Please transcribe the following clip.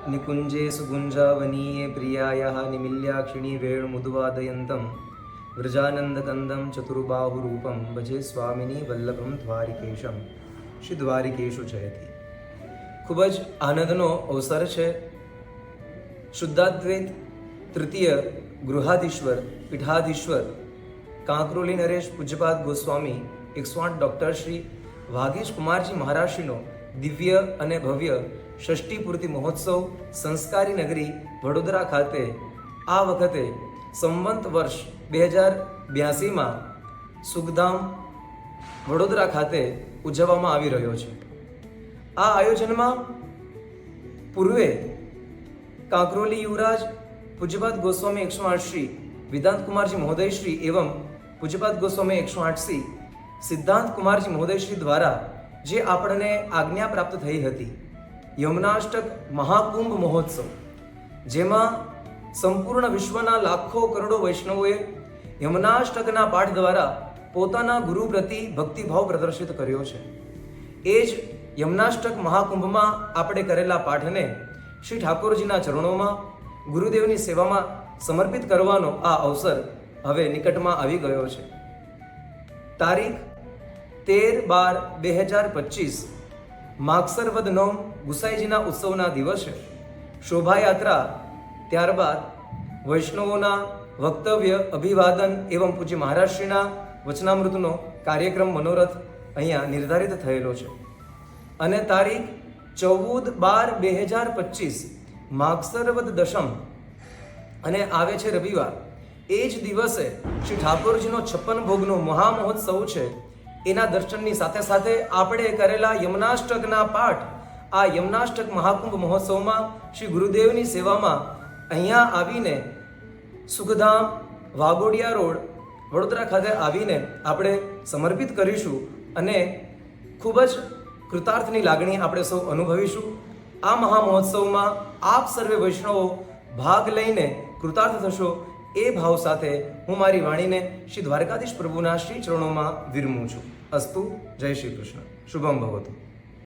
निकुंजे सुगुंजावनीये प्रियायाः निमिल्याक्षिणी वेणुमुद्वादयन्तं व्रजानन्दकन्दं चतुर्बाहुरूपं भजे स्वामिनी वल्लभं દ્વારિકેશમ શ્રી દ્વારિકેશુ જયતિ. ખૂબ જ આનંદનો અવસર છે. શુદ્ધાદ્વૈત તૃતીય ગૃહાધીશ્વર પીઠાધીશ્વર કાંકરોલી નરેશ પૂજ્યપાદ ગોસ્વામી 108 ડૉક્ટર શ્રી વાગીશ કુમારજી મહારાજશ્રીનો દિવ્ય અને ભવ્ય ષષ્ઠી પૂર્તિ મહોત્સવ સંસ્કારી નગરી વડોદરા ખાતે આ વખતે સંવંત વર્ષ 2082માં સુખધામ વડોદરા ખાતે ઉજવવામાં આવી રહ્યો છે. આ આયોજનમાં પૂર્વે કાંકરોલી યુવરાજ પૂજ્યપાદ ગોસ્વામી 108 શ્રી વેદાંત કુમારજી મહોદય શ્રી એવં પૂજ્યપાદ ગોસ્વામી 108 શ્રી સિદ્ધાંત કુમારજી મહોદય શ્રી દ્વારા જે આપણને આજ્ઞા પ્રાપ્ત થઈ હતી, યમુનાષ્ટક મહાકુંભ મહોત્સવ, જેમાં સંપૂર્ણ વિશ્વના લાખો કરોડો વૈષ્ણવોએ યમુનાષ્ટકના પાઠ દ્વારા પોતાના ગુરુ પ્રતિ ભક્તિભાવ પ્રદર્શિત કર્યો છે. એ જ યમુનાષ્ટક મહાકુંભમાં આપણે કરેલા પાઠને શ્રી ઠાકોરજીના ચરણોમાં ગુરુદેવની સેવામાં સમર્પિત કરવાનો આ અવસર હવે નિકટમાં આવી ગયો છે. તારીખ 13/12/2025 માગસર વદ 9 ગુસાઈજીના ઉત્સવના દિવસે શોભાયાત્રા, ત્યારબાદ વૈષ્ણવોના વક્તવ્ય, અભિવાદન એવં પૂજ્ય મહારાજશ્રીના વચનામૃતનો કાર્યક્રમ મનોરથ અહીંયા નિર્ધારિત થયેલો છે. અને તારીખ 14/12/2025 માગસર વદ 10 અને આવે છે રવિવાર. એ જ દિવસે શ્રી ઠાકોરજીનો 56 ભોગનો મહામહોત્સવ છે. એના દર્શનની સાથે સાથે આપણે કરેલા યમુનાષ્ટકના પાઠ આ યમુનાષ્ટક મહાકુંભ મહોત્સવમાં શ્રી ગુરુદેવની સેવામાં અહીંયા આવીને સુખધામ વાઘોડિયા રોડ વડોદરા ખાતે આવીને આપણે સમર્પિત કરીશું અને ખૂબ જ કૃતાર્થની લાગણી આપણે સૌ અનુભવીશું. આ મહામહોત્સવમાં આપ સર્વે વૈષ્ણવો ભાગ લઈને કૃતાર્થ થશો એ ભાવ સાથે હું મારી વાણીને શ્રી દ્વારકાધીશ પ્રભુના શ્રી ચરણોમાં વિરમું છું. અસ્તુ. જય શ્રી કૃષ્ણ. શુભમ ભવતુ.